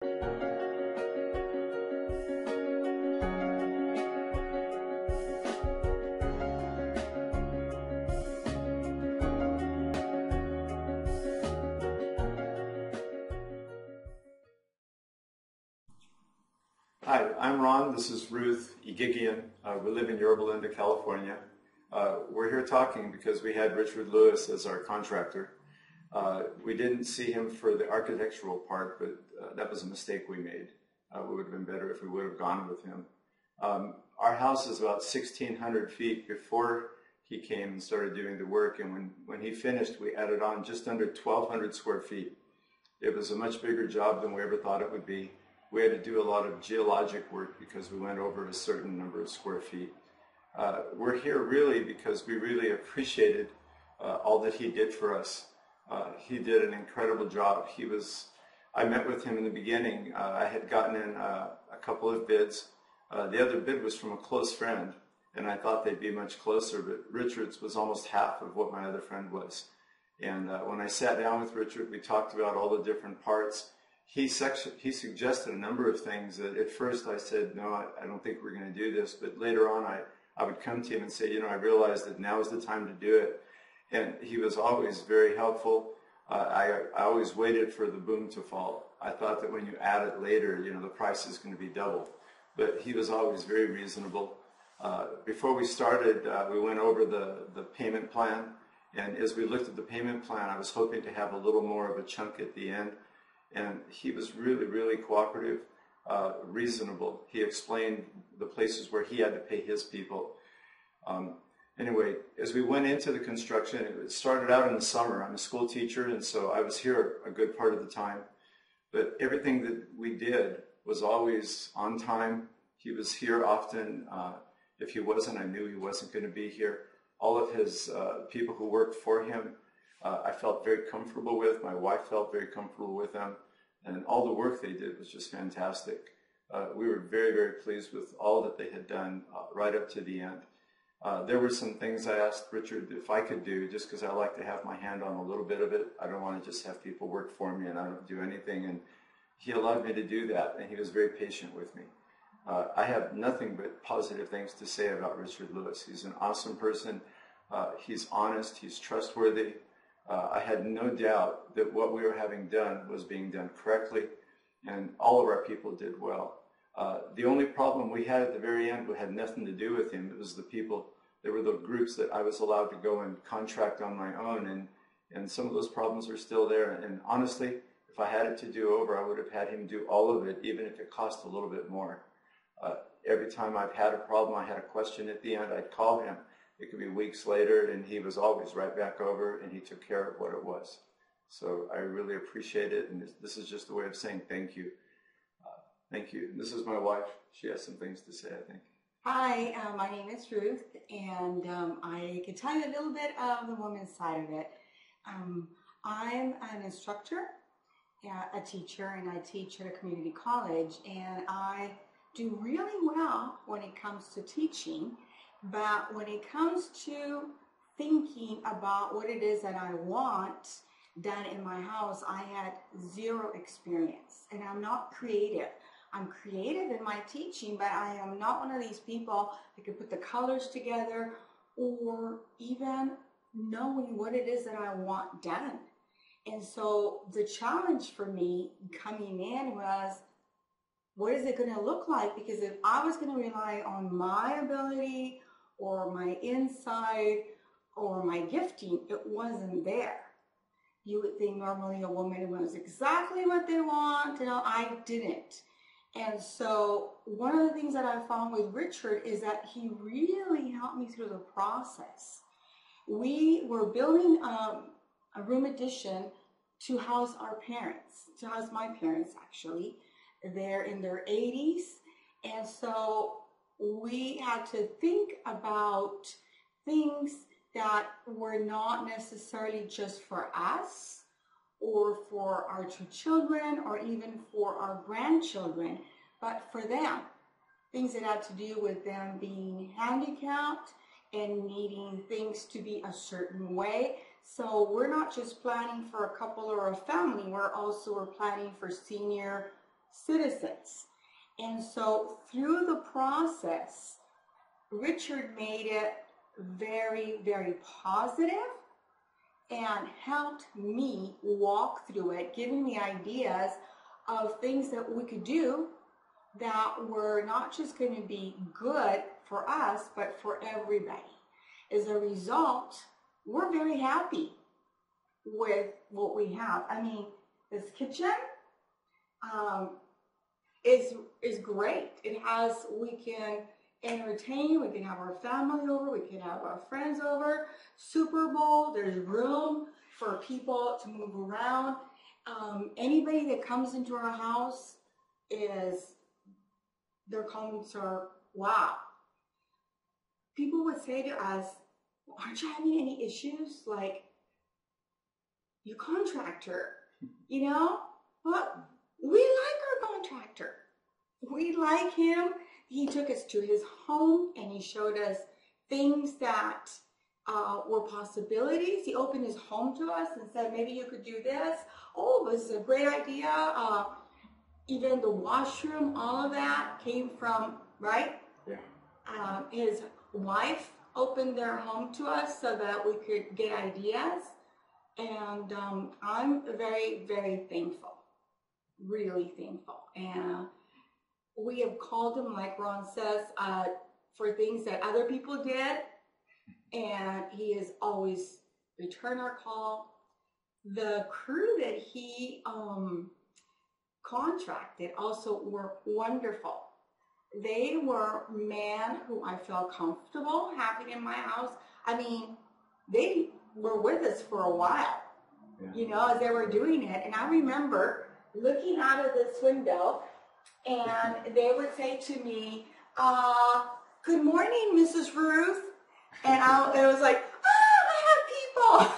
Hi, I'm Ron. This is Ruth Igigian. We live in Yorba Linda, California. We're here talking because we had Richard Lewis as our contractor. We didn't see him for the architectural part, but that was a mistake we made. It would have been better if we would have gone with him. Our house is about 1,600 feet before he came and started doing the work, and when he finished, we added on just under 1,200 square feet. It was a much bigger job than we ever thought it would be. We had to do a lot of geologic work because we went over a certain number of square feet. We're here really because we really appreciated all that he did for us. He did an incredible job. I met with him in the beginning. I had gotten in a couple of bids. The other bid was from a close friend, and I thought they'd be much closer, but Richard's was almost half of what my other friend was. And when I sat down with Richard, we talked about all the different parts. He suggested a number of things that at first I said, no, I don't think we're going to do this. But later on, I would come to him and say, I realized that now is the time to do it. And he was always very helpful. I always waited for the boom to fall. I thought that when you add it later, the price is going to be double. But he was always very reasonable. Before we started, we went over the payment plan. And as we looked at the payment plan, I was hoping to have a little more of a chunk at the end. And he was really, really cooperative, reasonable. He explained the places where he had to pay his people. Anyway, as we went into the construction, it started out in the summer. I'm a school teacher, and so I was here a good part of the time. But everything that we did was always on time. He was here often. If he wasn't, I knew he wasn't going to be here. All of his people who worked for him, I felt very comfortable with. My wife felt very comfortable with them. And all the work they did was just fantastic. We were very, very pleased with all that they had done right up to the end. There were some things I asked Richard if I could do, just because I like to have my hand on a little bit of it. I don't want to just have people work for me and I don't do anything. And he allowed me to do that, and he was very patient with me. I have nothing but positive things to say about Richard Lewis. He's an awesome person. He's honest. He's trustworthy. I had no doubt that what we were having done was being done correctly, and all of our people did well. The only problem we had at the very end had nothing to do with him. It was the people. There were the groups that I was allowed to go and contract on my own, and some of those problems are still there. And honestly, if I had it to do over, I would have had him do all of it, even if it cost a little bit more. Every time I've had a problem, I had a question at the end, I'd call him. It could be weeks later, and he was always right back over, and he took care of what it was. So I really appreciate it, and this is just a way of saying thank you. Thank you. And this is my wife. She has some things to say, I think. Hi, my name is Ruth, and I can tell you a little bit of the woman's side of it. I'm an instructor, a teacher, and I teach at a community college, and I do really well when it comes to teaching. But when it comes to thinking about what it is that I want done in my house, I had zero experience. And I'm not creative. I'm creative in my teaching, but I am not one of these people that can put the colors together or even knowing what it is that I want done. And so the challenge for me coming in was, what is it going to look like? Because if I was going to rely on my ability or my insight or my gifting, it wasn't there. You would think normally a woman knows exactly what they want. I didn't. And so one of the things that I found with Richard is that he really helped me through the process. We were building a room addition to house our parents, to house my parents actually. They're in their 80s. And so we had to think about things that were not necessarily just for us or for our two children or even for our grandchildren, but for them. Things that had to do with them being handicapped and needing things to be a certain way. So we're not just planning for a couple or a family, we're planning for senior citizens. And so through the process, Richard made it very, very positive and helped me walk through it, giving me ideas of things that we could do that were not just going to be good for us, but for everybody. As a result, we're very happy with what we have. I mean, this kitchen is great. It has, we can entertain, we can have our family over, we can have our friends over. Super Bowl, there's room for people to move around. Anybody that comes into our house their comments are, wow. People would say to us, aren't you having any issues? Like, your contractor, you know? Well, we like our contractor. We like him. He took us to his home and he showed us things that were possibilities. He opened his home to us and said, maybe you could do this. Oh, this is a great idea. Even the washroom, all of that came from, right? Yeah. His wife opened their home to us so that we could get ideas. And I'm very, very thankful, really thankful. And we have called him, like Ron says, for things that other people did. And he has always returned our call. The crew that he contracted also were wonderful. They were men who I felt comfortable having in my house. I mean, they were with us for a while, you know, as they were doing it. And I remember looking out of this window and they would say to me, good morning, Mrs. Ruth. And it was like, I have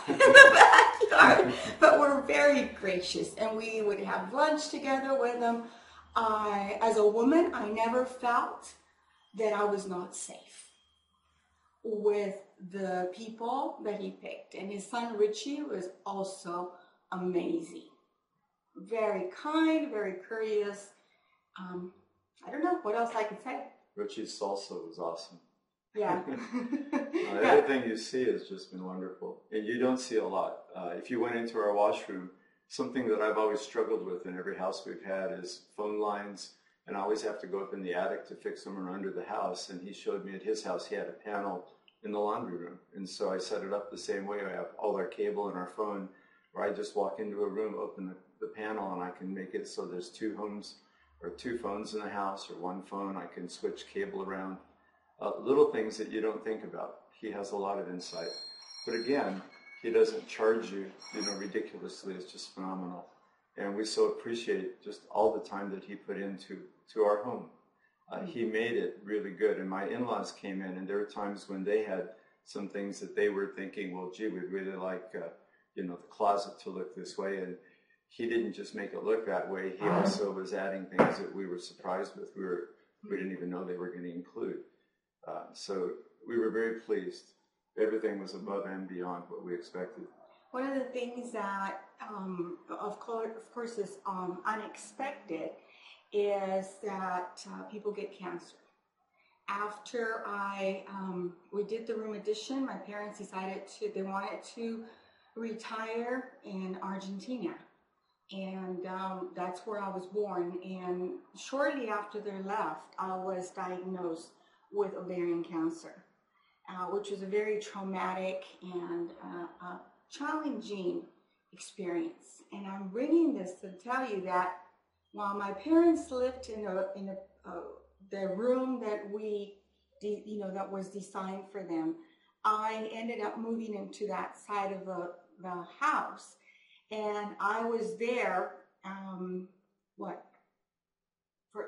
people in the backyard. But we're very gracious, and we would have lunch together with them. As a woman, I never felt that I was not safe with the people that he picked. And his son, Richie, was also amazing. Very kind, very courteous. I don't know what else I could say. Richie's salsa was awesome. Yeah. The other thing you see has just been wonderful. And you don't see a lot. If you went into our washroom, something that I've always struggled with in every house we've had is phone lines. And I always have to go up in the attic to fix them or under the house. And he showed me at his house, he had a panel in the laundry room. And so I set it up the same way. I have all our cable and our phone, where I just walk into a room, open the panel, and I can make it so there's two homes or two phones in the house or one phone. I can switch cable around. Little things that you don't think about. He has a lot of insight. But again, he doesn't charge you, ridiculously. It's just phenomenal. And we so appreciate just all the time that he put into our home. He made it really good. And my in-laws came in, and there were times when they had some things that they were thinking, well, gee, we'd really like, the closet to look this way. And he didn't just make it look that way. He also was adding things that we were surprised with. We didn't even know they were going to include. So we were very pleased. Everything was above and beyond what we expected. One of the things that, of course, is unexpected is that people get cancer. After we did the room addition, my parents decided they wanted to retire in Argentina. And that's where I was born. And shortly after they left, I was diagnosed with ovarian cancer, which was a very traumatic and challenging experience. And I'm bringing this to tell you that while my parents lived in the room that that was designed for them, I ended up moving into that side of the house, and I was there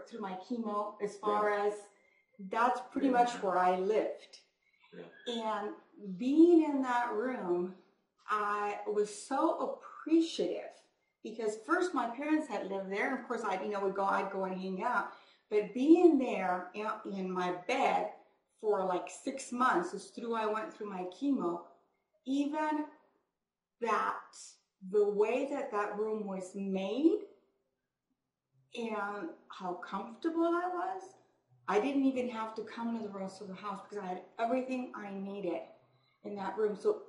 through my chemo, as far as that's pretty much where I lived. Yeah. And being in that room, I was so appreciative, because first my parents had lived there, and of course I'd go and hang out. But being there in my bed for like 6 months, I went through my chemo, even that the way that room was made, and how comfortable I was. I didn't even have to come to the rest of the house because I had everything I needed in that room. So,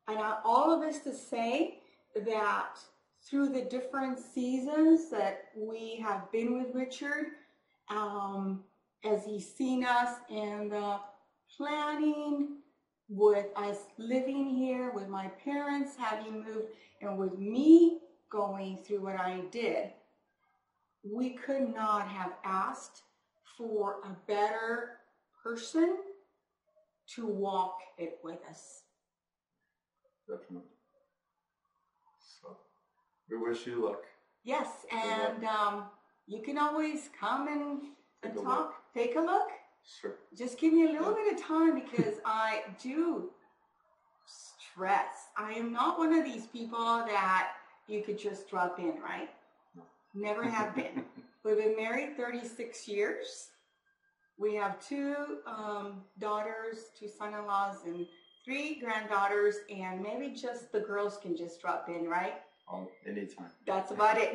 and all of this to say that through the different seasons that we have been with Richard, as he's seen us in the planning, with us living here, with my parents having moved, and with me going through what I did, we could not have asked for a better person to walk it with us. Definitely. So we wish you luck. Yes, and you can always come and talk. Take a look. Sure. Just give me a little bit of time because I do stress. I am not one of these people that you could just drop in, right? No. Never have been. We've been married 36 years. We have 2 daughters, 2 son-in-laws, and 3 granddaughters, and maybe just the girls can just drop in, right? Anytime. That's about it.